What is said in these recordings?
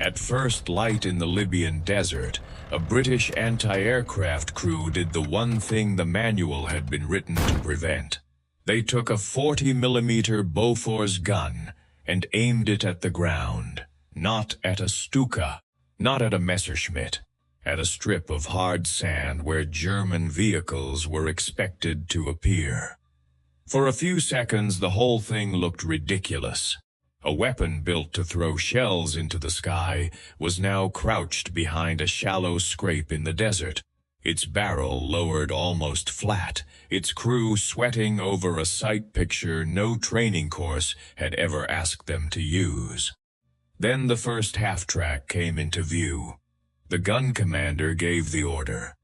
At first light in the Libyan desert, a British anti-aircraft crew did the one thing the manual had been written to prevent. They took a 40mm Bofors gun and aimed it at the ground, not at a Stuka, not at a Messerschmitt, at a strip of hard sand where German vehicles were expected to appear. For a few seconds, the whole thing looked ridiculous. A weapon built to throw shells into the sky was now crouched behind a shallow scrape in the desert, its barrel lowered almost flat, its crew sweating over a sight picture no training course had ever asked them to use. Then the first half-track came into view. The gun commander gave the order,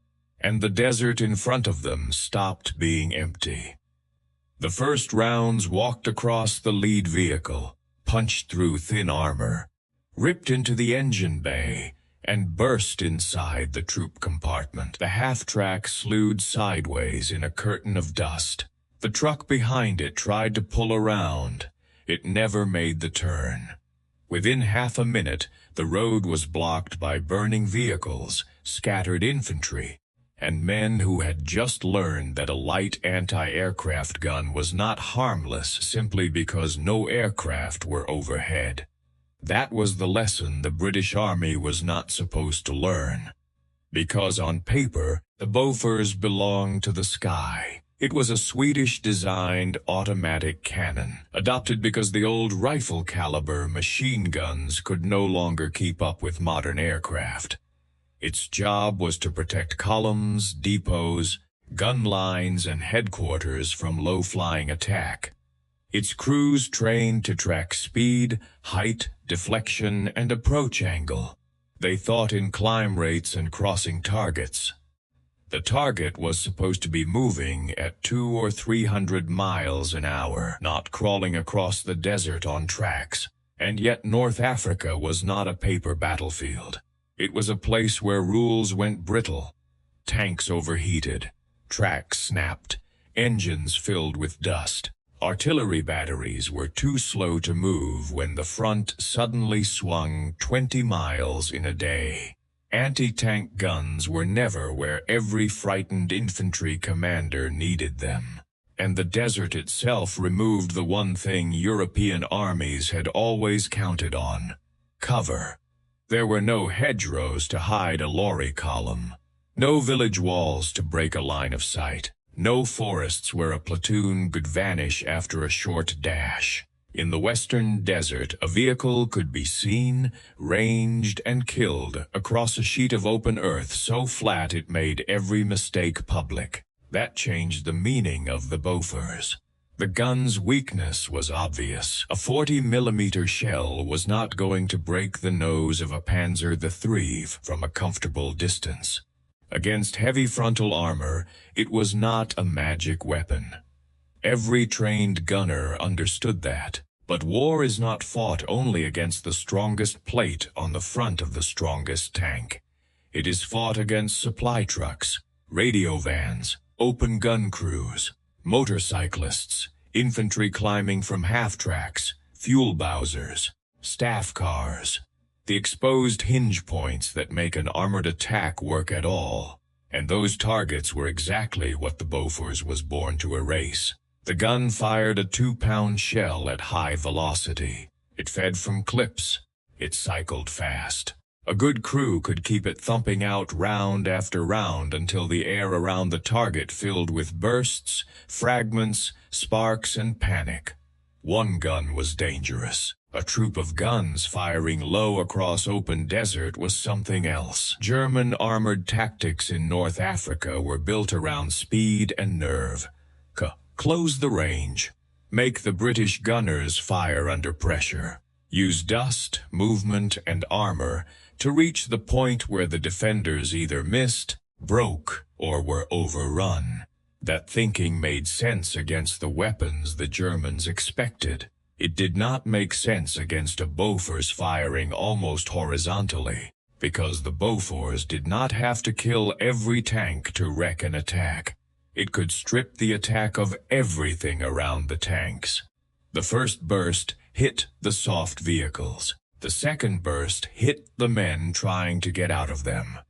and the desert in front of them stopped being empty. The first rounds walked across the lead vehicle, punched through thin armor, ripped into the engine bay, and burst inside the troop compartment. The half-track slewed sideways in a curtain of dust. The truck behind it tried to pull around. It never made the turn. Within half a minute, the road was blocked by burning vehicles, scattered infantry, and men who had just learned that a light anti-aircraft gun was not harmless simply because no aircraft were overhead. That was the lesson the British Army was not supposed to learn. Because on paper, the Bofors belonged to the sky. It was a Swedish-designed automatic cannon, adopted because the old rifle-caliber machine guns could no longer keep up with modern aircraft. Its job was to protect columns, depots, gun lines, and headquarters from low-flying attack. Its crews trained to track speed, height, deflection, and approach angle. They thought in climb rates and crossing targets. The target was supposed to be moving at 200 or 300 miles an hour, not crawling across the desert on tracks. And yet North Africa was not a paper battlefield. It was a place where rules went brittle. Tanks overheated, tracks snapped, engines filled with dust. Artillery batteries were too slow to move when the front suddenly swung 20 miles in a day. Anti-tank guns were never where every frightened infantry commander needed them. And the desert itself removed the one thing European armies had always counted on: cover. There were no hedgerows to hide a lorry column, no village walls to break a line of sight, no forests where a platoon could vanish after a short dash. In the western desert, a vehicle could be seen, ranged, and killed across a sheet of open earth so flat it made every mistake public. That changed the meaning of the Bofors. The gun's weakness was obvious. A 40mm shell was not going to break the nose of a Panzer III from a comfortable distance. Against heavy frontal armor, it was not a magic weapon. Every trained gunner understood that. But war is not fought only against the strongest plate on the front of the strongest tank. It is fought against supply trucks, radio vans, open gun crews, motorcyclists, infantry climbing from half-tracks, fuel bowsers, staff cars, the exposed hinge points that make an armored attack work at all. And those targets were exactly what the Bofors was born to erase. The gun fired a 2-pound shell at high velocity. It fed from clips. It cycled fast. A good crew could keep it thumping out round after round until the air around the target filled with bursts, fragments, sparks, and panic. One gun was dangerous. A troop of guns firing low across open desert was something else. German armored tactics in North Africa were built around speed and nerve. Close the range. Make the British gunners fire under pressure. Use dust, movement, and armor to reach the point where the defenders either missed, broke, or were overrun. That thinking made sense against the weapons the Germans expected. It did not make sense against a Bofors firing almost horizontally, because the Bofors did not have to kill every tank to wreck an attack. It could strip the attack of everything around the tanks. The first burst hit the soft vehicles. The second burst hit the men trying to get out of them.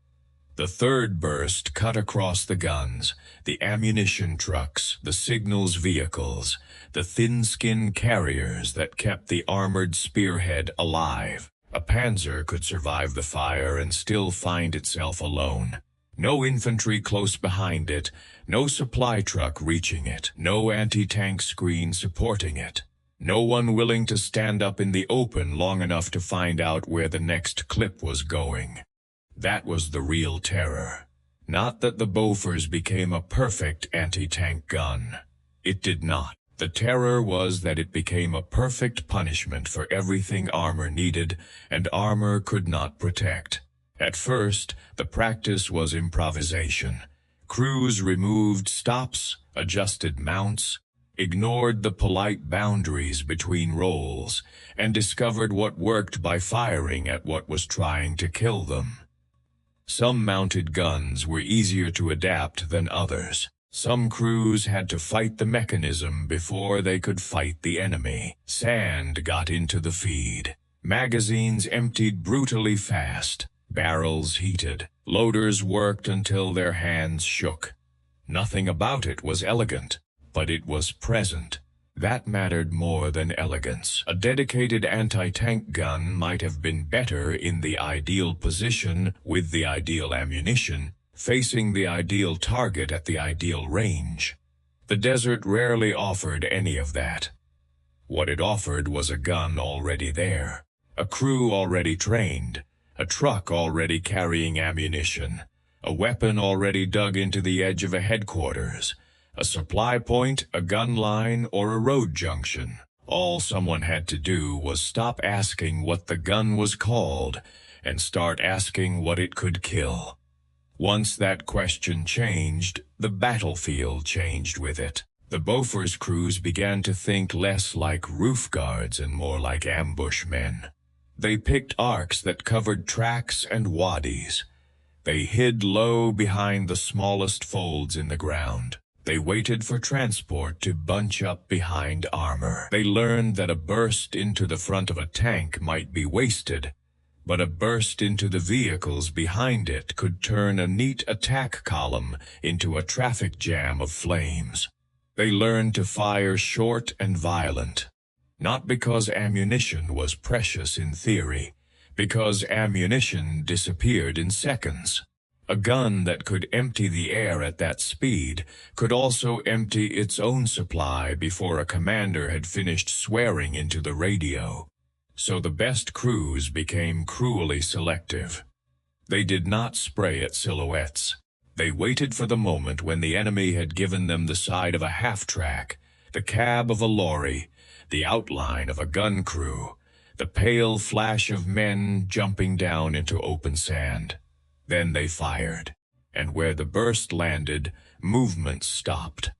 The third burst cut across the guns, the ammunition trucks, the signals vehicles, the thin-skinned carriers that kept the armored spearhead alive. A panzer could survive the fire and still find itself alone. No infantry close behind it, no supply truck reaching it, no anti-tank screen supporting it. No one willing to stand up in the open long enough to find out where the next clip was going. That was the real terror. Not that the Bofors became a perfect anti-tank gun. It did not. The terror was that it became a perfect punishment for everything armor needed and armor could not protect. At first, the practice was improvisation. Crews removed stops, adjusted mounts, ignored the polite boundaries between roles, and discovered what worked by firing at what was trying to kill them. Some mounted guns were easier to adapt than others. Some crews had to fight the mechanism before they could fight the enemy. Sand got into the feed. Magazines emptied brutally fast. Barrels heated. Loaders worked until their hands shook. Nothing about it was elegant, but it was present. That mattered more than elegance. A dedicated anti-tank gun might have been better in the ideal position with the ideal ammunition, facing the ideal target at the ideal range. The desert rarely offered any of that. What it offered was a gun already there, a crew already trained, a truck already carrying ammunition, a weapon already dug into the edge of a headquarters, a supply point, a gun line, or a road junction. All someone had to do was stop asking what the gun was called and start asking what it could kill. Once that question changed, the battlefield changed with it. The Bofors crews began to think less like roof guards and more like ambush men. They picked arcs that covered tracks and wadis. They hid low behind the smallest folds in the ground. They waited for transport to bunch up behind armor. They learned that a burst into the front of a tank might be wasted, but a burst into the vehicles behind it could turn a neat attack column into a traffic jam of flames. They learned to fire short and violent, not because ammunition was precious in theory, because ammunition disappeared in seconds. A gun that could empty the air at that speed could also empty its own supply before a commander had finished swearing into the radio. So the best crews became cruelly selective. They did not spray at silhouettes. They waited for the moment when the enemy had given them the side of a half-track, the cab of a lorry, the outline of a gun crew, the pale flash of men jumping down into open sand. Then they fired, and where the burst landed, movement stopped.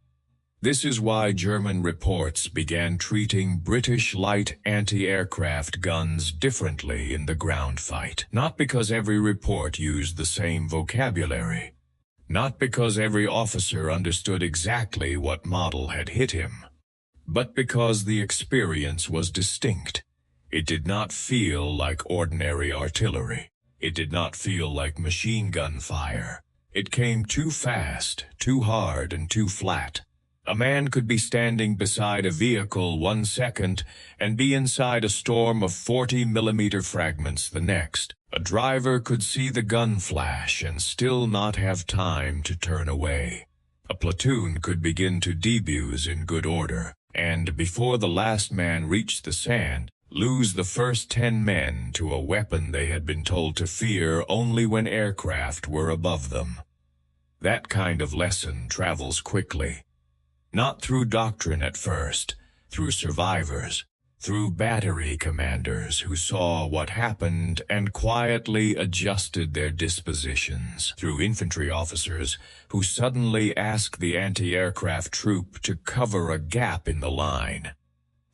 This is why German reports began treating British light anti-aircraft guns differently in the ground fight. Not because every report used the same vocabulary. Not because every officer understood exactly what model had hit him. But because the experience was distinct. It did not feel like ordinary artillery. It did not feel like machine gun fire. It came too fast, too hard, and too flat. A man could be standing beside a vehicle 1 second and be inside a storm of 40mm fragments the next. A driver could see the gun flash and still not have time to turn away. A platoon could begin to debuse in good order, and before the last man reached the sand, lose the first 10 men to a weapon they had been told to fear only when aircraft were above them. That kind of lesson travels quickly. Not through doctrine at first, through survivors, through battery commanders who saw what happened and quietly adjusted their dispositions, through infantry officers who suddenly asked the anti-aircraft troop to cover a gap in the line,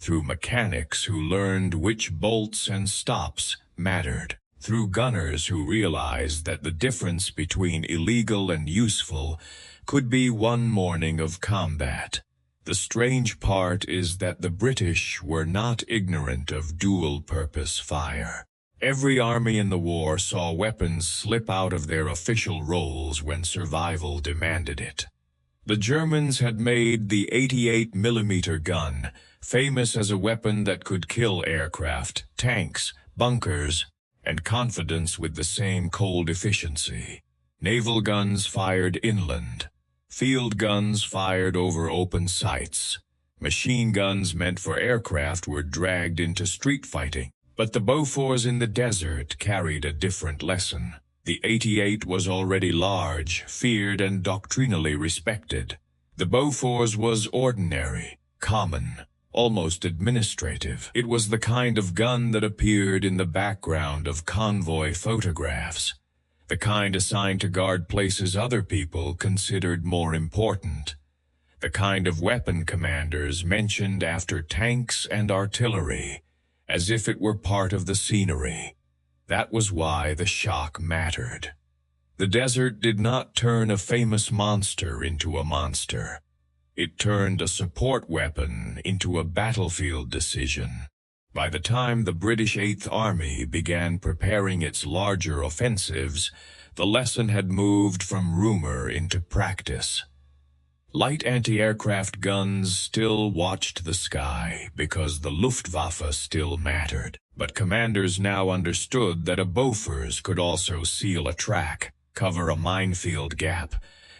through mechanics who learned which bolts and stops mattered, through gunners who realized that the difference between illegal and useful could be one morning of combat. The strange part is that the British were not ignorant of dual-purpose fire. Every army in the war saw weapons slip out of their official roles when survival demanded it. The Germans had made the 88mm gun, famous as a weapon that could kill aircraft, tanks, bunkers, and confidence with the same cold efficiency. Naval guns fired inland. Field guns fired over open sights. Machine guns meant for aircraft were dragged into street fighting. But the Bofors in the desert carried a different lesson. The 88 was already large, feared, and doctrinally respected. The Bofors was ordinary, common, almost administrative. It was the kind of gun that appeared in the background of convoy photographs, the kind assigned to guard places other people considered more important, the kind of weapon commanders mentioned after tanks and artillery, as if it were part of the scenery. That was why the shock mattered. The desert did not turn a famous monster into a monster. It turned a support weapon into a battlefield decision. By the time the British Eighth Army began preparing its larger offensives, the lesson had moved from rumor into practice. Light anti-aircraft guns still watched the sky because the Luftwaffe still mattered. But commanders now understood that a Bofors could also seal a track, cover a minefield gap,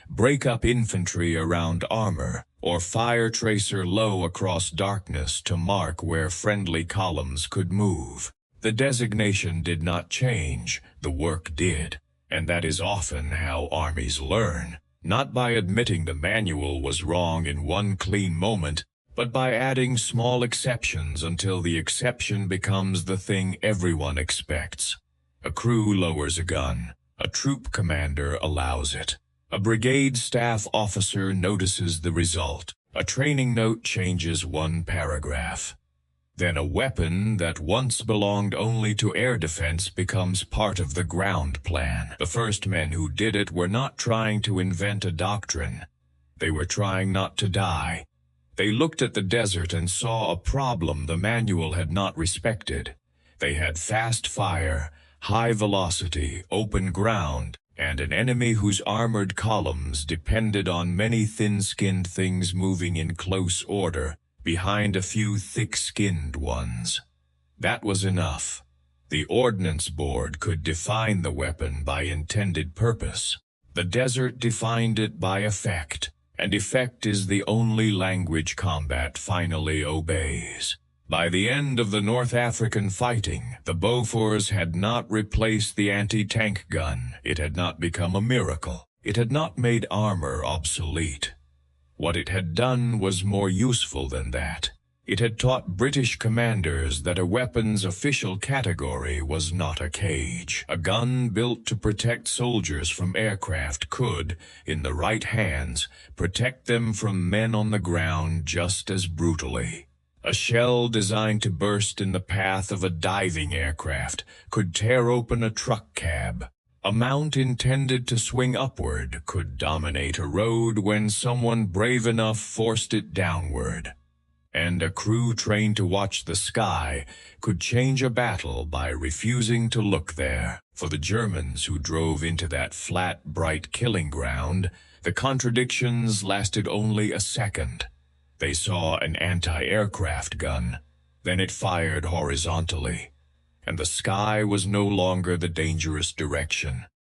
break up infantry around armor, or fire tracer low across darkness to mark where friendly columns could move. The designation did not change, the work did, and that is often how armies learn. Not by admitting the manual was wrong in one clean moment, but by adding small exceptions until the exception becomes the thing everyone expects. A crew lowers a gun. A troop commander allows it. A brigade staff officer notices the result. A training note changes one paragraph. Then a weapon that once belonged only to air defense becomes part of the ground plan. The first men who did it were not trying to invent a doctrine. They were trying not to die. They looked at the desert and saw a problem the manual had not respected. They had fast fire, high velocity, open ground, and an enemy whose armored columns depended on many thin-skinned things moving in close order, behind a few thick-skinned ones. That was enough. The Ordnance Board could define the weapon by intended purpose. The desert defined it by effect, and effect is the only language combat finally obeys. By the end of the North African fighting, the Bofors had not replaced the anti-tank gun. It had not become a miracle. It had not made armor obsolete. What it had done was more useful than that. It had taught British commanders that a weapon's official category was not a cage. A gun built to protect soldiers from aircraft could, in the right hands, protect them from men on the ground just as brutally. A shell designed to burst in the path of a diving aircraft could tear open a truck cab. A mount intended to swing upward could dominate a road when someone brave enough forced it downward. And a crew trained to watch the sky could change a battle by refusing to look there. For the Germans who drove into that flat, bright killing ground, the contradictions lasted only a second. They saw an anti-aircraft gun, then it fired horizontally, and the sky was no longer the dangerous direction.